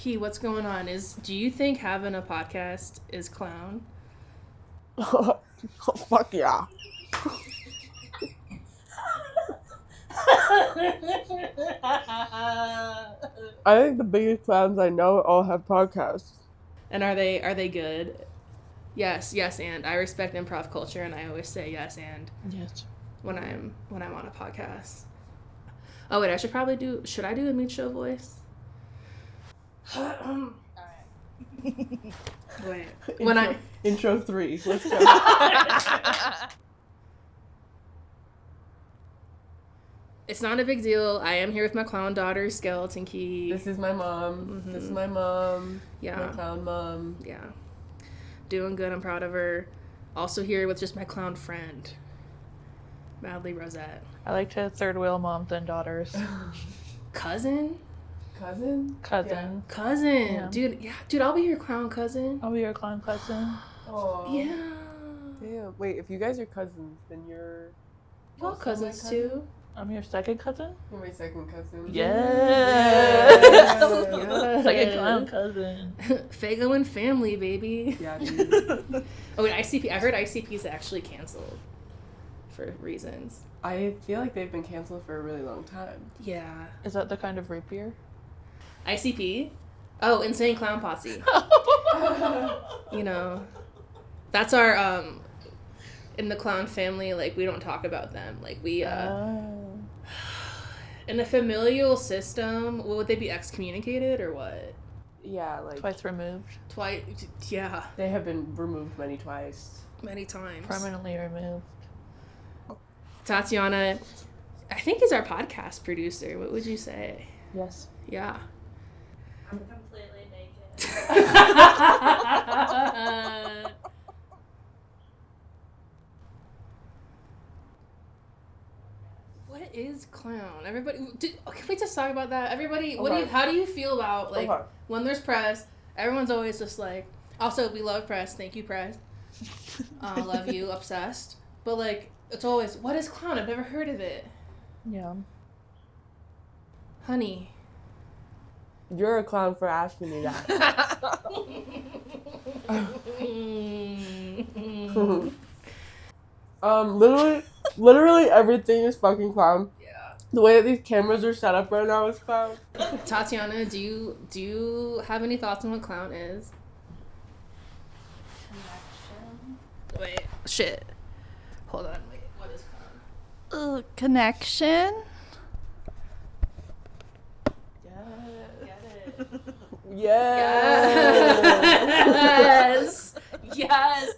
Kii, what's going on? Do you think having a podcast is clown? Oh, fuck yeah. I think the biggest clowns I know all have podcasts. And are they good? Yes, and I respect improv culture, and I always say yes and when I'm on a podcast. Oh wait, should I do a mid show voice? Alright. Wait. Intro 3. Let's go. It's not a big deal. I am here with my clown daughter, Skeleton Kii. This is my mom. Mm-hmm. This is my mom. Yeah. My clown mom. Yeah. Doing good. I'm proud of her. Also here with just my clown friend, Madly Rosett. I like to third wheel moms and daughters. Cousin? Cousin. Yeah. Dude, I'll be your clown cousin. I'll be your clown cousin. Oh. Yeah. Damn. Wait, if you guys are cousins, then you're... Y'all cousins too. I'm your second cousin? You're my second cousin. Yes. Yes. Second clown cousin. Fago and family, baby. Yeah, dude. Oh wait, ICP. I heard ICP's actually canceled for reasons. I feel like they've been canceled for a really long time. Yeah. Is that the kind of root beer? ICP? Oh, Insane Clown Posse. You know, that's our, in the clown family, like, we don't talk about them. Like, we, in the familial system, would they be excommunicated or what? Yeah, like... Twice removed. Yeah. They have been removed many times. Permanently removed. Tatiana, I think, is our podcast producer. What would you say? Yes. Yeah. I'm completely naked. What is clown? Everybody, can we just talk about that? Everybody, Okay. how do you feel about, like, Okay. when there's press, everyone's always just like, also, we love press, thank you, press. Love you, obsessed. But, like, it's always, what is clown? I've never heard of it. Yeah. Honey. You're a clown for asking me that. Literally everything is fucking clown. Yeah. The way that these cameras are set up right now is clown. Tatiana, do you have any thoughts on what clown is? Connection. Wait, shit. Hold on, wait. What is clown? Connection. Yes. Yes.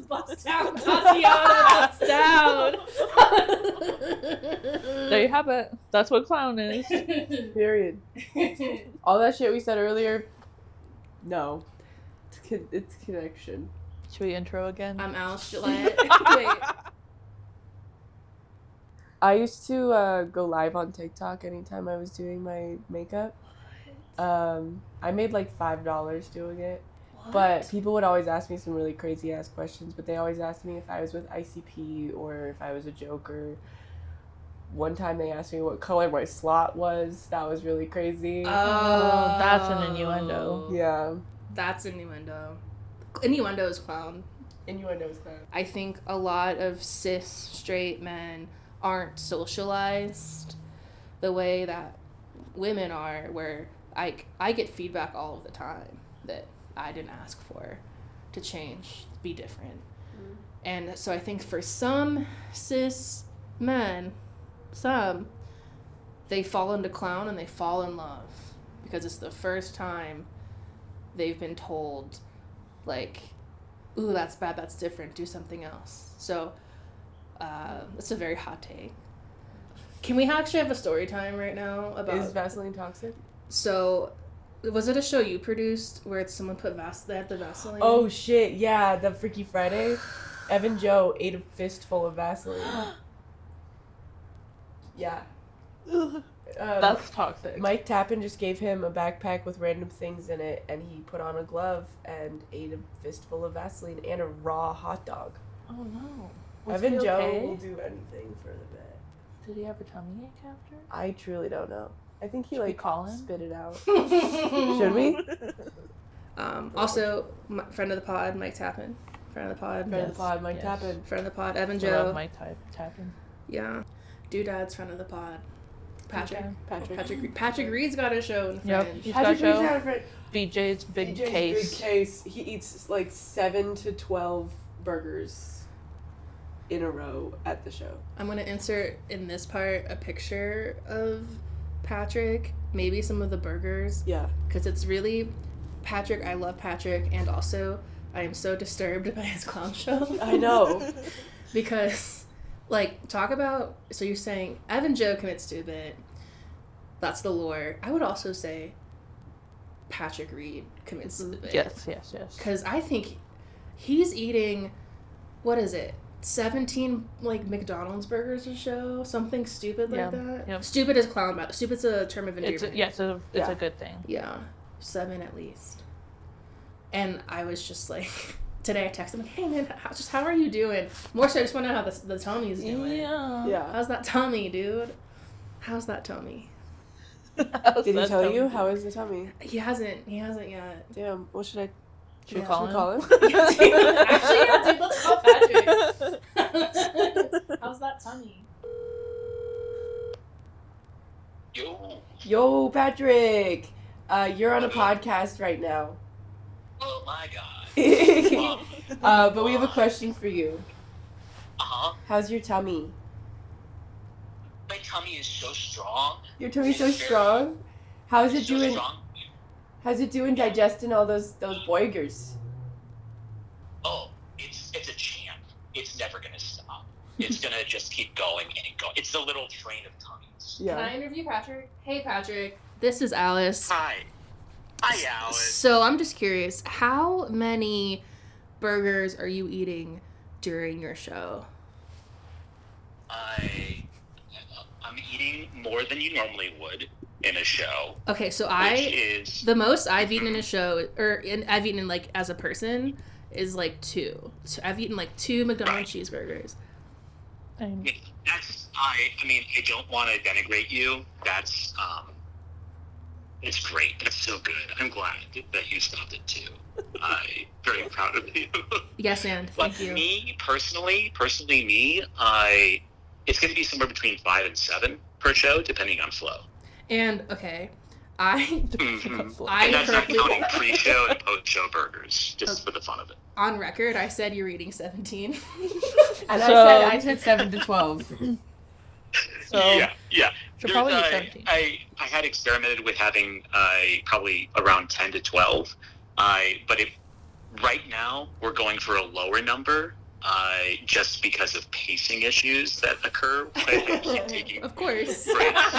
Bust down, Tatiana. Bust down. There you have it. That's what clown is. Period. All that shit we said earlier, no. It's connection. Should we intro again? I'm Alice Gillette. Wait. I used to go live on TikTok anytime I was doing my makeup. I made like $5 doing it. What? But people would always ask me some really crazy ass questions, but they always asked me if I was with ICP or if I was a joker. One time they asked me what color my slot was. That was really crazy. Oh, that's an innuendo. Yeah. That's innuendo. Innuendo is clown. Innuendo is clown. I think a lot of cis straight men aren't socialized the way that women are, where I get feedback all of the time that I didn't ask for to change, be different. Mm. And so I think for some cis men, they fall into clown and they fall in love because it's the first time they've been told, like, ooh, that's bad, that's different, do something else. So it's a very hot take. Can we actually have a story time right now about... Is Vaseline toxic? So, was it a show you produced where it's someone put they had the Vaseline? Oh shit, yeah, the Freaky Friday. Evan Joe ate a fistful of Vaseline. Yeah. That's toxic. Mike Tappan just gave him a backpack with random things in it, and he put on a glove and ate a fistful of Vaseline and a raw hot dog. Oh no. Was Evan he Joe okay? will do anything for the bit. Did he have a tummy ache after? I truly don't know. I think he Should we like call him? spit it out. Should we? Also, friend of the pod, Mike Tappan. Friend of the pod. Friend of the pod, Mike Yes. Tappan. Friend of the pod, Evan I Joe. love Mike Tappan. Yeah. Doodad's friend of the pod. Patrick. Patrick. Patrick Reed's got a show in Yep. Fringe. He's Patrick got a show. Reed's got a friend. BJ's big BJ's case. big case. He eats like 7 to 12 burgers in a row at the show. I'm going to insert in this part a picture of Patrick, maybe some of the burgers, Yeah. because it's really Patrick. I love Patrick, and also I am so disturbed by his clown show. I know. Because, like, talk about, so you're saying Evan Joe commits to a bit. That's the lore. I would also say Patrick Reed commits to the bit. Yes. Because I think he's eating, what is it, 17, like, McDonald's burgers a show? Something stupid like that? Yep. Stupid is clown, but stupid's a term of endearment. It's a good thing. Yeah. 7 at least. And I was just like, today I texted him, like, hey man, how are you doing? More so, I just want to know how the tummy's doing. Yeah. Yeah. How's that tummy, dude? How's that tummy? Did he tell you? How is the tummy? He hasn't yet. Damn. What should I Should we Yeah. call him? Actually, yeah, dude, let's call Patrick. How's that tummy? Yo, Patrick. You're on a podcast right now. Oh my god. But we have a question for you. Uh-huh. How's your tummy? My tummy is so strong. Your tummy's so It's very- strong. How's it it's so doing? strong. How's it doing digesting all those boigers? Oh, it's a champ. It's never gonna stop. It's gonna just keep going and going. It's the little train of tummies. Can I interview Patrick? Hey, Patrick. This is Alice. Hi. Hi, Alice. So I'm just curious, how many burgers are you eating during your show? I'm eating more than you normally would in a show. Okay, so Which is the most I've eaten in a show, I've eaten like as a person, is like 2. So I've eaten like 2 McDonald's cheeseburgers. that's I mean I don't want to denigrate you. That's it's great. That's so good. I'm glad that you stopped it too. I'm very proud of you. Yes, and But thank you. me personally, it's going to be somewhere between 5 and 7 per show, depending on flow. And okay, I Mm-hmm. I And that's not correctly counting pre-show and post-show burgers, just for the fun of it. on record I said you're eating 17. And So- I said 7 to 12. So Yeah. should probably There's, be 17. I had experimented with having probably around 10 to 12. But if right now we're going for a lower number, just because of pacing issues that occur when I keep taking Of course. breaks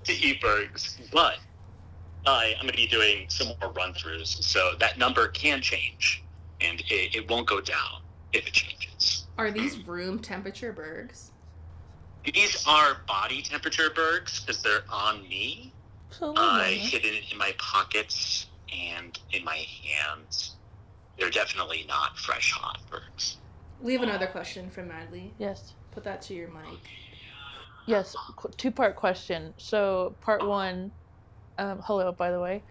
to eat burgers. But I'm going to be doing some more run-throughs, so that number can change, and it won't go down if it changes. Are these room temperature burgers? These are body temperature burgers because they're on me, hidden in my pockets and in my hands. They're definitely not fresh hot burgers. We have another question from Madly. Yes. Put that to your mic. Yes. 2-part question. So part 1. Hello, by the way.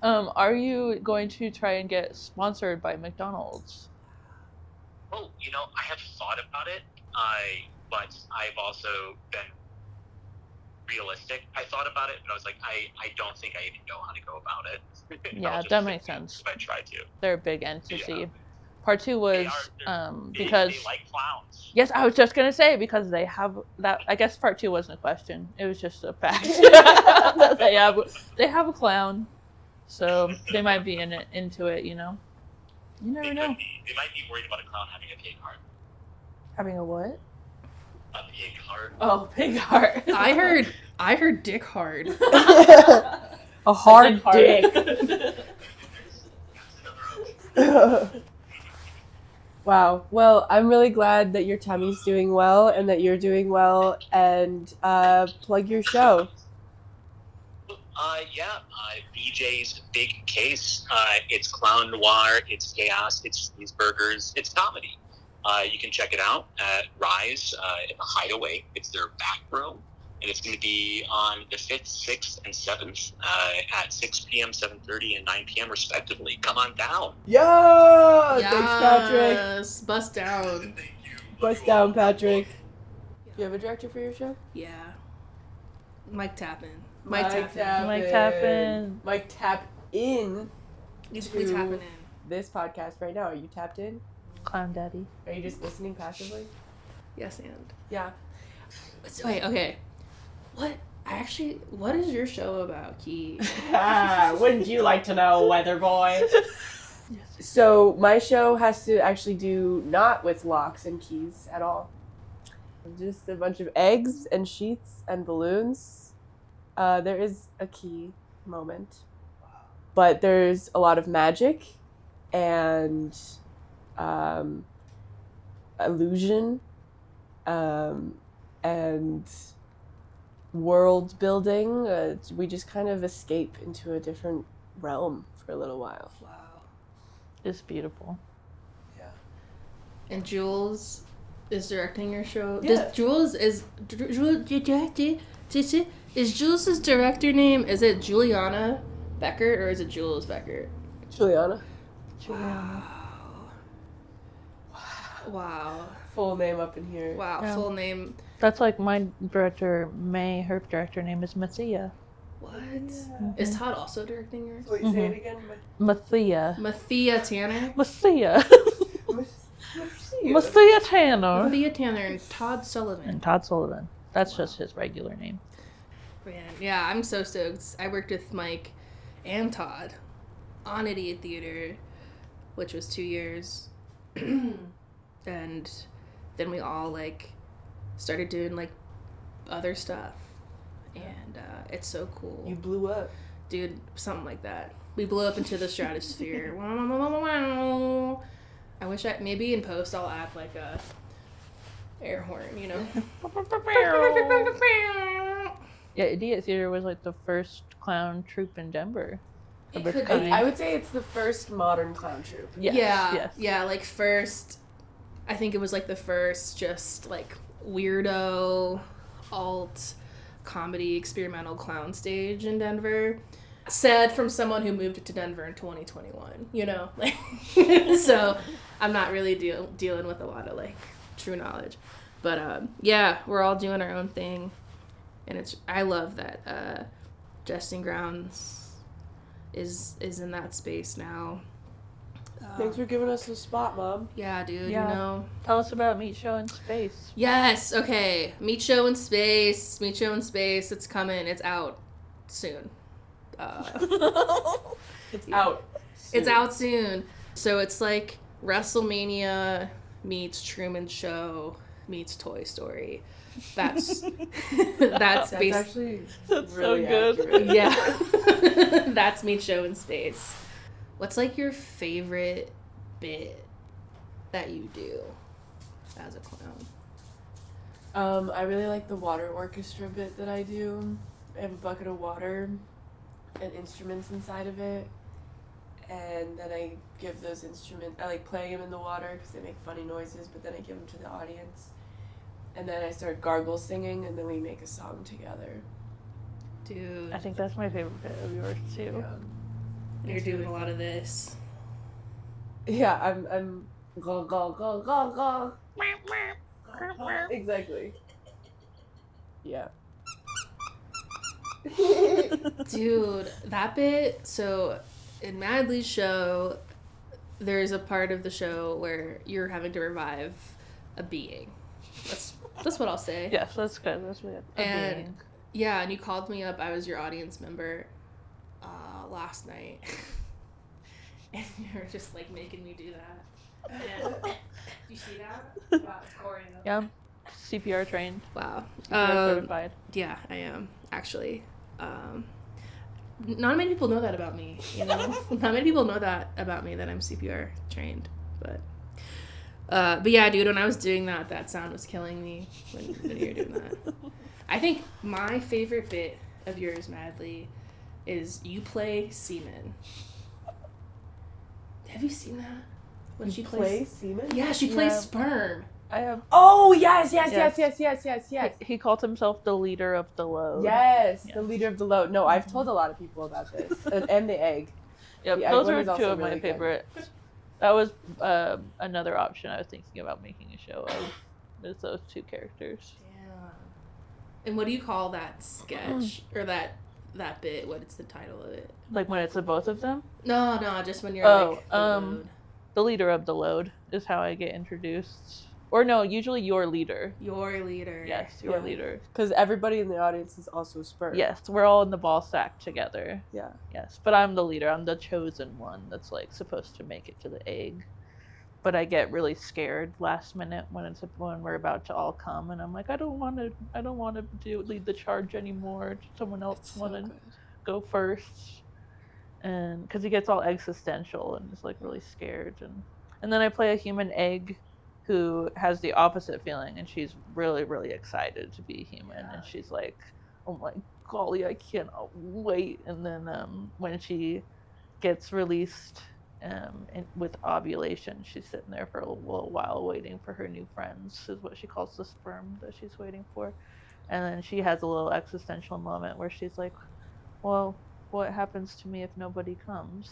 Are you going to try and get sponsored by McDonald's? Oh, I have thought about it, but I've also been realistic. I thought about it, but I was like, I don't think I even know how to go about it. Yeah, I'll just that makes say sense. if I try to. They're a big entity. Yeah. Part 2 was because They like clowns. yes, I was just gonna say because they have that. I guess part 2 wasn't a question; it was just a fact. That they have a clown, so they might be into it. You never know. They might be worried about a clown having a pig heart. Having a what? A pig heart. Oh, pig heart. I heard dick hard. A hard dick. Wow. Well, I'm really glad that your tummy's doing well and that you're doing well. And plug your show. BJ's Big Case. It's clown noir, it's chaos, it's cheeseburgers, it's comedy. You can check it out at Rise in the Hideaway. It's their back room. and it's going to be on the 5th, 6th, and 7th at 6 p.m., 7:30, and 9 p.m. respectively. Come on down. Yeah! Yes, Thanks, Patrick. bust down. Bust down, Patrick. Do you have a director for your show? Yeah. Mike Tappan. Mike Tappan. Mike tap in. We tapping in. This podcast right now. Are you tapped in? Clown Daddy. Are you just listening passively? Yes, and. Yeah. Wait, okay. What is your show about, Kii? Wouldn't you like to know, Weather Boy? So my show has to actually do not with locks and keys at all. Just a bunch of eggs and sheets and balloons. There is a key moment. But there's a lot of magic and illusion and world building. We just kind of escape into a different realm for a little while. Wow. It's beautiful. Yeah. And Jules is directing your show. Yeah. Is Jules' director name, is it Juliana Beckert or is it Jules Beckert? Juliana. Wow. Full name up in here. Wow. Yeah. Full name. That's like my director, May. Her director name is Mathia. What? Yeah. Is Todd also directing yours? Wait, say it again. Mathia. Mathia Tanner. Mathia. Mathia Tanner. Mathia Tanner and Todd Sullivan. And Todd Sullivan. That's just his regular name. Man, yeah, I'm so stoked. I worked with Mike and Todd on Idiot Theater, which was 2 years. And then we all, like, started doing, like, other stuff. And it's so cool. You blew up. Dude, something like that. We blew up into the stratosphere. I wish maybe in post I'll add, like, a air horn, you know? Yeah, Idiot Theater was like the first clown troupe in Denver. It of its could kind. be. I would say it's the first modern clown troupe. Yes, Yeah, yes. yeah, like first, I think it was like the first just like weirdo alt comedy experimental clown stage in Denver. Said from someone who moved to Denver in 2021, you know? Like, so I'm not really dealing with a lot of like true knowledge. But yeah, we're all doing our own thing. And I love that Jesting Grounds is in that space now. Thanks for giving us a spot, Mom. Yeah, dude, Yeah. you know. Tell us about Meat Show in Space. Yes, okay. Meat Show in Space. Meat Show in Space. It's coming. It's out soon. It's out. It's out soon. So it's like WrestleMania meets Truman Show meets Toy Story. That's That's basically actually That's really so good. accurate. yeah. That's Meat Show in Space. What's like your favorite bit that you do as a clown? I really like the water orchestra bit that I do. I have a bucket of water and instruments inside of it, and then I give those instruments, I like playing them in the water because they make funny noises, but then I give them to the audience, and then I start gargle singing, and then we make a song together. Dude, I think that's my favorite bit of yours too. you're doing a lot of this. Yeah, I'm go go go go go. Exactly. Yeah. Dude, that bit, so in Madly's show, there's a part of the show where you're having to revive a being. That's what I'll say. Yes, that's good. That's good. And yeah, and you called me up. I was your audience member last night. And you were just like making me do that. And, you see that? Wow, it's gory. Yeah, CPR trained. Wow. CPR certified. Yeah, I am, actually. Not many people know that about me, you know? Not many people know that about me, that I'm CPR trained. But yeah, dude, when I was doing that sound was killing me when you were doing that. I think my favorite bit of yours, Madly, is you play semen. Have you seen that? When she plays semen? Yeah, she plays Yeah. sperm. I have. Oh, yes. He called himself the leader of the load. Yes, Yes. the leader of the load. No, I've told a lot of people about this. And the egg. Yep, The egg those one are is two also of my really good. favorites. That was another option I was thinking about making a show of. Is those two characters. Yeah. And what do you call that sketch or that bit? What is the title of it? Like when it's the both of them. No, just when you're Oh, the load. The leader of the load is how I get introduced. Or no, usually your leader. Your leader. Yes, your Yeah. leader. Because everybody in the audience is also sperm. Yes, we're all in the ball sack together. Yeah. Yes, but I'm the leader. I'm the chosen one that's like supposed to make it to the egg. But I get really scared last minute when we're about to all come, and I'm like, I don't want to lead the charge anymore. Someone else So want to good. go first, and because he gets all existential and is like really scared, and then I play a human egg who has the opposite feeling, and she's really, really excited to be human, and she's like, oh my golly, I cannot wait. And then when she gets released with ovulation, she's sitting there for a little while waiting for her new friends, is what she calls the sperm that she's waiting for. And then she has a little existential moment where she's like, well, what happens to me if nobody comes?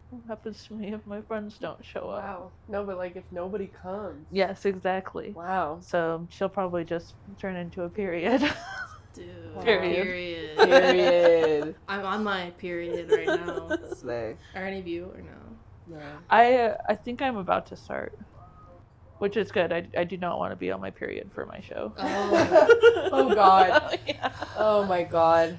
What happens to me if my friends don't show up? Wow. No, but like if nobody comes. Yes, exactly. Wow. So she'll probably just turn into a period. Dude. Period. Period. I'm on my period right now. Slay. Are any of you or no? No. I think I'm about to start, which is good. I do not want to be on my period for my show. Oh. Oh God. Yeah. Oh my God.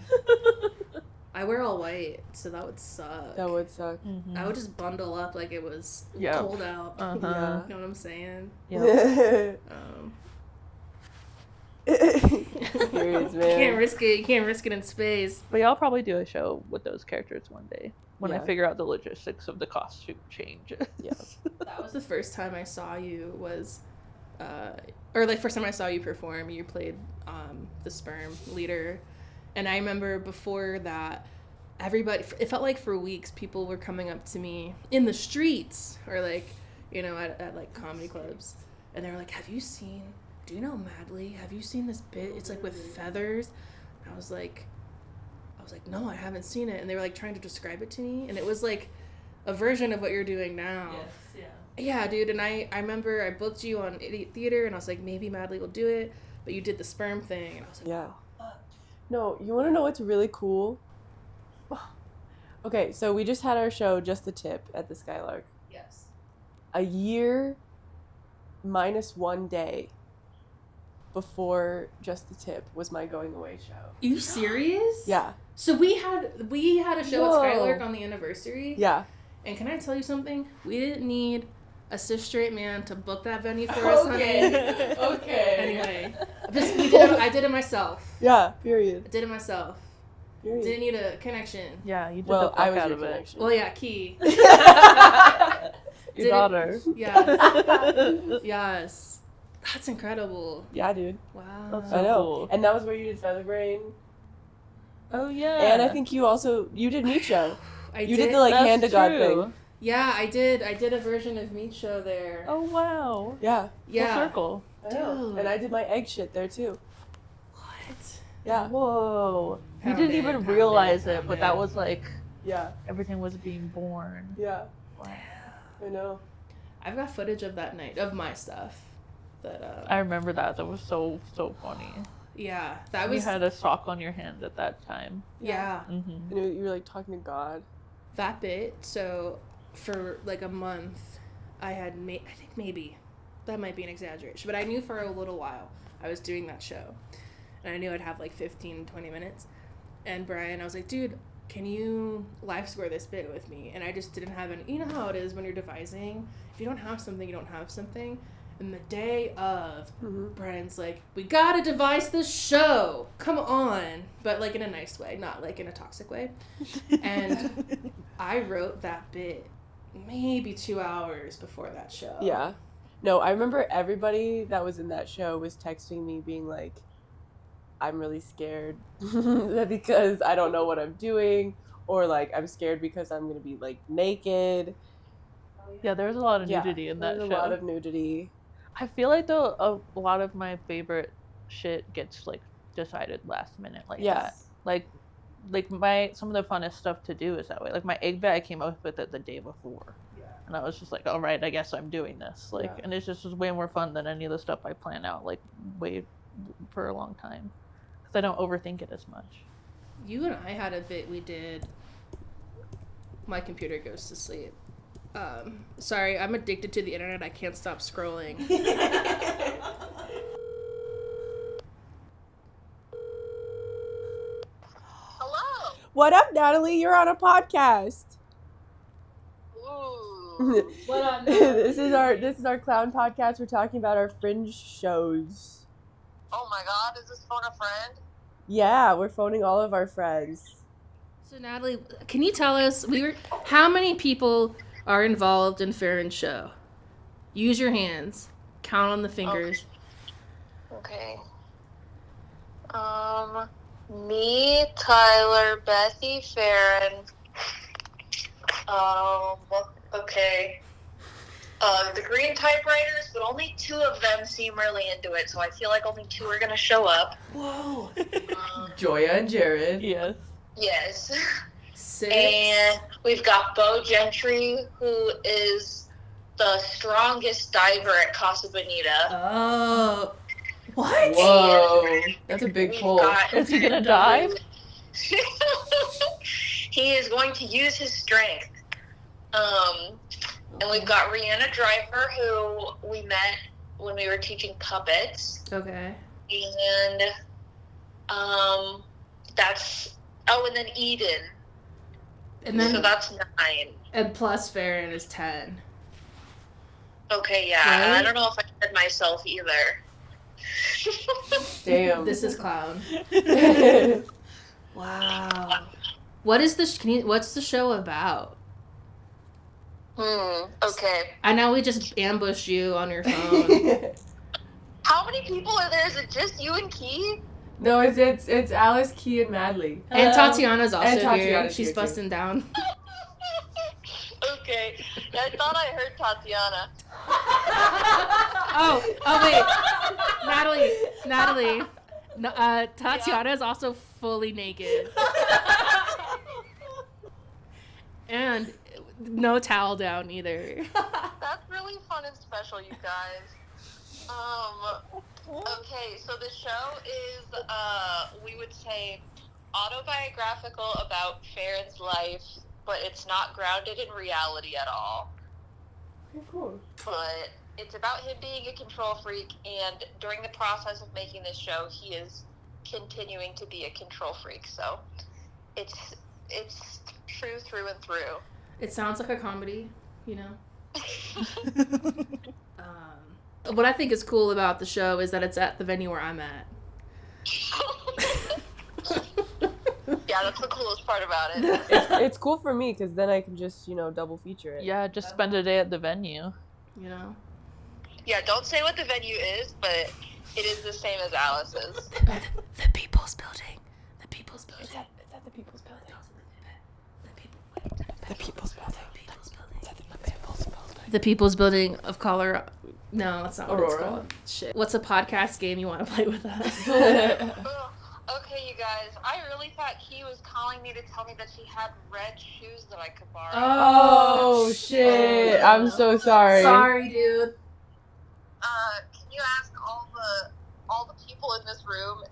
I wear all white, so that would suck. That would suck. Mhm. I would just bundle up like it was Yep. cold out. Uh-huh. Yeah. You know what I'm saying? Yep. Periods, man. You can't risk it. You can't risk it in space. But yeah, I'll probably do a show with those characters one day when I Yeah. figure out the logistics of the costume change. Yeah. That was the first time I saw you was, or like first time I saw you perform. You played the sperm leader, and I remember before that, everybody. It felt like for weeks people were coming up to me in the streets or like, you know, at like comedy clubs, and they were like, do you know Madly? Have you seen this bit? It's like with feathers. And I was like, no, I haven't seen it. And they were like trying to describe it to me, and it was like a version of what you're doing now. Yes, yeah. Yeah, dude. And I remember I booked you on Idiot Theater, and I was like, maybe Madly will do it, but you did the sperm thing, and I was like, Yeah. No, you want to know what's really cool? Okay, so we just had our show, Just the Tip, at the Skylark. yes. A year minus 1 day before Just the Tip was my going away show. You serious? Yeah. So we had a show Whoa. at Skylark on the anniversary. Yeah. And can I tell you something? We didn't need a cis straight man to book that venue for us, honey. Okay. Anyway, I did it myself. Yeah, period. I did it myself. Period. Didn't need a connection. Yeah, you did Well, the I fuck was out your of it. connection. Well, yeah, Kii. Your daughter. Yeah. Yes. That's incredible. Yeah, dude. Wow. That's I so know. cool. And that was where you did Featherbrain. Oh yeah. And I think you did Meat Show. You did the like That's hand to God true. thing. Yeah, I did a version of Meat Show there. Oh wow. Yeah. yeah. Full circle. I know. Dude. And I did my egg shit there too. What? Yeah. Whoa. You Pound didn't it, even pound realize it, it, pound but it. that was like Yeah. everything was being born. Yeah. Wow. I know. I've got footage of that night of my stuff. That I remember that. That was so funny. yeah, that You was had a sock on your hand at that time. yeah. Mm-hmm. And you were like talking to God. That bit. So for like a month, I had I think maybe that might be an exaggeration, but I knew for a little while I was doing that show, and I knew I'd have like 15-20 minutes. And Brian, I was like, dude, can you live score this bit with me? And I just didn't have any. You know how it is when you're devising. If you don't have something, you don't have something. And the day of, Brian's like, we gotta devise this show. Come on. But like in a nice way, not like in a toxic way. And I wrote that bit maybe 2 hours before that show. Yeah. No, I remember everybody that was in that show was texting me being like, I'm really scared because I don't know what I'm doing, or like I'm scared because I'm going to be like naked. Yeah, there was a lot of nudity in that there's show. a lot of nudity. I feel like though a lot of my favorite shit gets like decided last minute like that. Yes. Like some of the funnest stuff to do is that way. Like my egg bag, I came up with it the day before. Yeah. And I was just like, all right, I guess I'm doing this. Like, Yeah. and it's just was way more fun than any of the stuff I plan out like way for a long time. Because I don't overthink it as much. You and I had a bit we did. My computer goes to sleep. Sorry, I'm addicted to the internet. I can't stop scrolling. Hello. What up, Natalie? You're on a podcast. Ooh. What up, This is our clown podcast. We're talking about our fringe shows. Oh my God, is this phone a friend? Yeah, we're phoning all of our friends. So Natalie, can you tell us how many people are involved in Farron's show? Use your hands. Count on the fingers. Okay. Me, Tyler, Bethy, Farron. Okay. The green typewriters, but only 2 of them seem really into it, so I feel like only 2 are gonna show up. Whoa. Joya and Jared. Yes. Yes. 6. And we've got Bo Gentry, who is the strongest diver at Casa Bonita. Oh. What? Whoa, that's a big We've pull. got- Is he gonna dive? He is going to use his strength. And we've got Rihanna Driver, who we met when we were teaching puppets. Okay. And that's and then Eden. And then So that's 9. and plus Farron is 10. Okay, yeah. Right? I don't know if I said myself either. Damn. This is clown. Wow. What's the show about? Okay. I know we just ambushed you on your phone. How many people are there? Is it just you and Kii? No, it's Alice, Kii, and Madly. And Tatiana's also And here. Tatiana's She's here, too. busting down. Okay. I thought I heard Tatiana. Oh wait. Natalie. Tatiana is also fully naked. And no towel down either. That's really fun and special, you guys. Okay, so the show is, we would say, autobiographical about Farron's life, but it's not grounded in reality at all. Okay, cool. But it's about him being a control freak, and during the process of making this show, he is continuing to be a control freak. So it's true through and through. It sounds like a comedy, you know? What I think is cool about the show is that it's at the venue where I'm at. Yeah, that's the coolest part about it. It's cool for me because then I can just double feature it. Yeah, just spend a day at the venue. You know? Yeah, don't say what the venue is, but it is the same as Alice's. The People's Building. The People's Building. Is that the People's Building? The People's Building. The People's Building. The People's Building of Colorado. No, that's not what it's Aurora? called. Shit. What's a podcast game you want to play with us? Okay, you guys, I really thought Kii was calling me to tell me that she had red shoes that I could borrow. Oh shit! I'm so sorry. Sorry, dude. Can you ask all the people in this room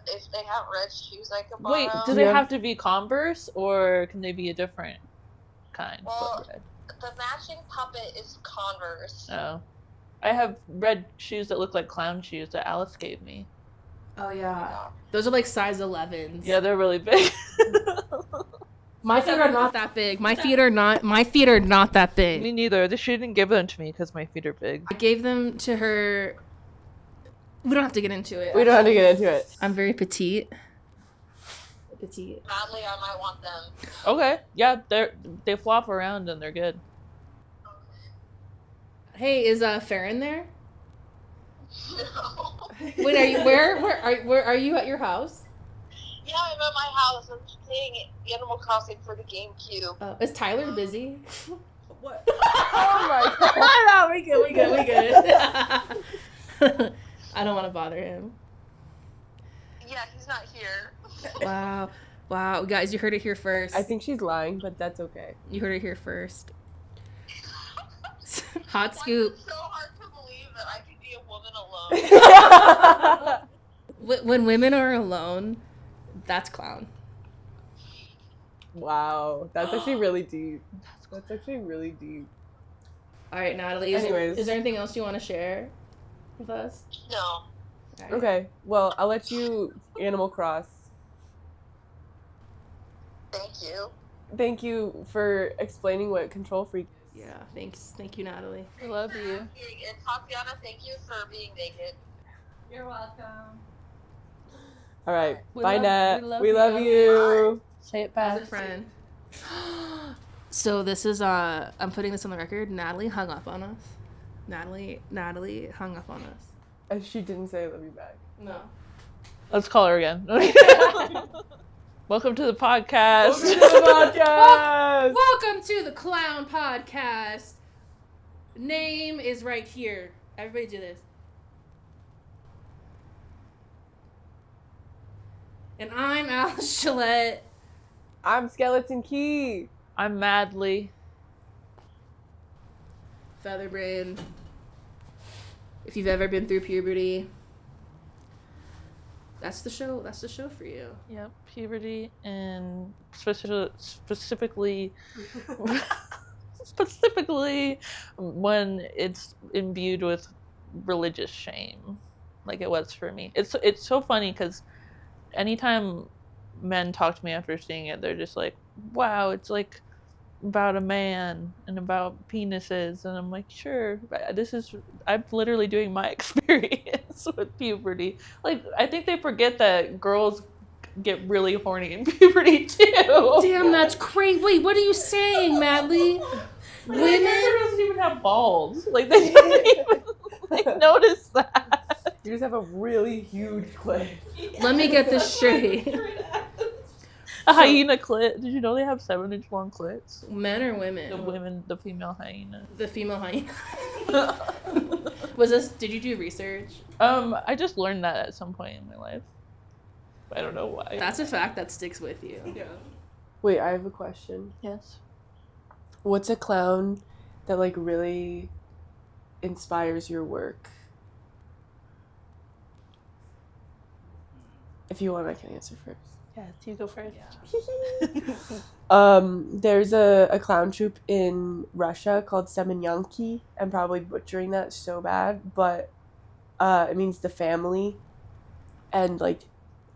if they have red shoes I could borrow? Wait, do Do they you have- have to be Converse or can they be a different kind? Well- of red? The matching puppet is Converse. Oh. I have red shoes that look like clown shoes that Alice gave me. Oh, yeah. Those are like size 11s. Yeah, they're really big. My feet are not that big. My feet are not that Me big. neither. She didn't give them to me because my feet are big. I gave them to her. We don't have to get into it. We don't have to get into it. I'm very petite. Petite. Sadly, I might want them. Okay. Yeah, they flop around and they're good. Hey, is Farron there? No. Wait, are you where are you at your house? Yeah, I'm at my house. I'm playing Animal Crossing for the GameCube. Is Tyler busy? What? Oh my god. No, we good. I don't want to bother him. Yeah, he's not here. Wow, guys, you heard it here first. I think she's lying, but that's okay. You heard it here first. Hot Why scoop. is it so hard to believe that I could be a woman alone? When women are alone, that's clown. Wow, that's actually really deep. That's actually really deep. All right, Natalie. Anyways. Is there anything else you want to share with us? No. All right. Okay, well, I'll let you Animal Cross. Thank you. Thank you for explaining what control freak is. Yeah, thanks. Thank you, Natalie. I love you. And Tatiana, thank you for being naked. You're welcome. All right, We bye, love- Nat. we love We you. love you. Say it As back. a friend. So this is I'm putting this on the record. Natalie hung up on us. Natalie hung up on us. And she didn't say I love you back. No. Let's call her again. Welcome to the podcast. Welcome to the podcast. Welcome to the Clown Podcast. Name is right here. Everybody do this. And I'm Alice Gillette. I'm Skeleton Key. I'm Madly. Featherbrain. If you've ever been through puberty, that's the show. That's the show for you. Yep, puberty and specifically when it's imbued with religious shame, like it was for me. It's so funny because anytime men talk to me after seeing it, they're just like, "Wow, it's like about a man and about penises," and I'm like, "Sure, I'm literally doing my experience with puberty." Like, I think they forget that girls get really horny in puberty too. Damn, that's crazy. Wait, what are you saying, Madly? Women Women? doesn't even have balls. Like, they don't even like notice that. You just have a really huge clit. Let me get this straight. A hyena clit. Did you know they have 7-inch long clits? Men or women? The female hyena. The female hyena. Did you do research? I just learned that at some point in my life. I don't know why. That's a fact that sticks with you. Yeah. Wait, I have a question. Yes. What's a clown that like really inspires your work? If you want, I can answer first. Yeah, you go first. There's a clown troupe in Russia called Semenyanki. I'm probably butchering that so bad, but it means the family. And like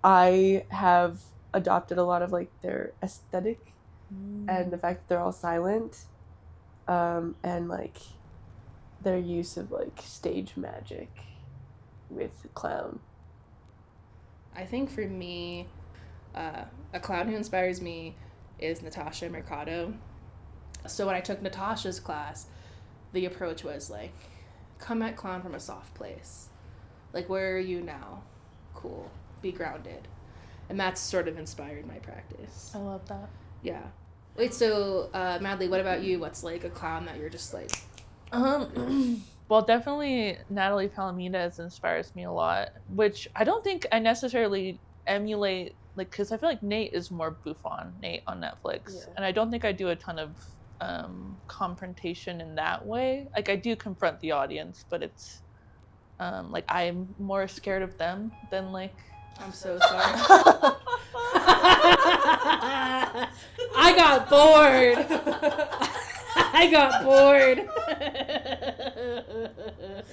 I have adopted a lot of like their aesthetic and the fact that they're all silent. And like their use of like stage magic with clown. I think for me, a clown who inspires me is Natasha Mercado. So when I took Natasha's class, the approach was like, come at clown from a soft place. Like, where are you now? Cool. Be grounded. And that's sort of inspired my practice. I love that. Yeah. Wait, so, Madly, what about you? What's like a clown that you're just like... Well, definitely Natalie Palamides inspires me a lot, which I don't think I necessarily emulate, like, because I feel like Nate is more bouffon, Nate on Netflix. Yeah. And I don't think I do a ton of confrontation in that way. Like, I do confront the audience, but it's, like, I'm more scared of them than, like... I'm so sorry. I got bored.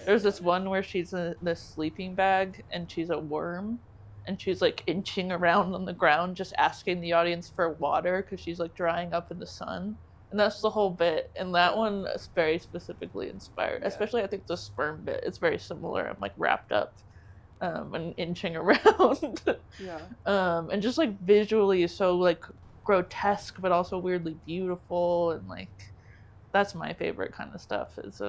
There's this one where she's in this sleeping bag and she's a worm and she's like inching around on the ground just asking the audience for water because she's like drying up in the sun, and that's the whole bit. And that one is very specifically inspired, especially I think the sperm bit is very similar. I'm like wrapped up and inching around. Yeah. And just like visually so like grotesque but also weirdly beautiful, and like that's my favorite kind of stuff is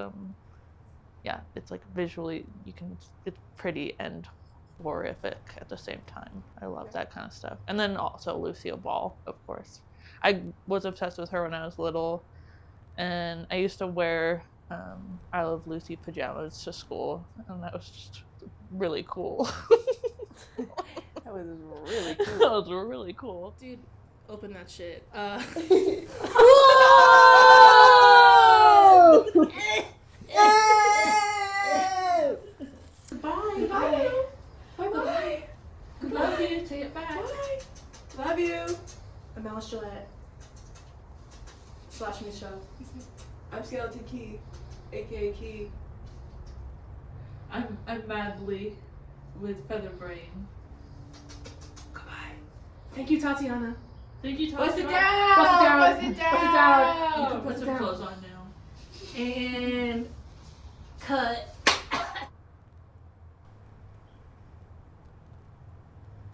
yeah, it's like visually it's pretty and horrific at the same time. I love that kind of stuff. And then also Lucille Ball, of course. I was obsessed with her when I was little, And I used to wear I Love Lucy pajamas to school, and that was just really cool. That was really cool. That was really cool. Dude, open that shit. Bye. Bye. Bye. Love you. Take it back. Bye. Love you. I'm Alice Gillette. / Michelle. I'm Skeleton Kii, aka Kii. I'm Madly with Featherbrain. Goodbye. Thank you, Tatiana. Thank you, Tom. Bust it down. Bust it down. You can put Bust it some down. clothes on now. And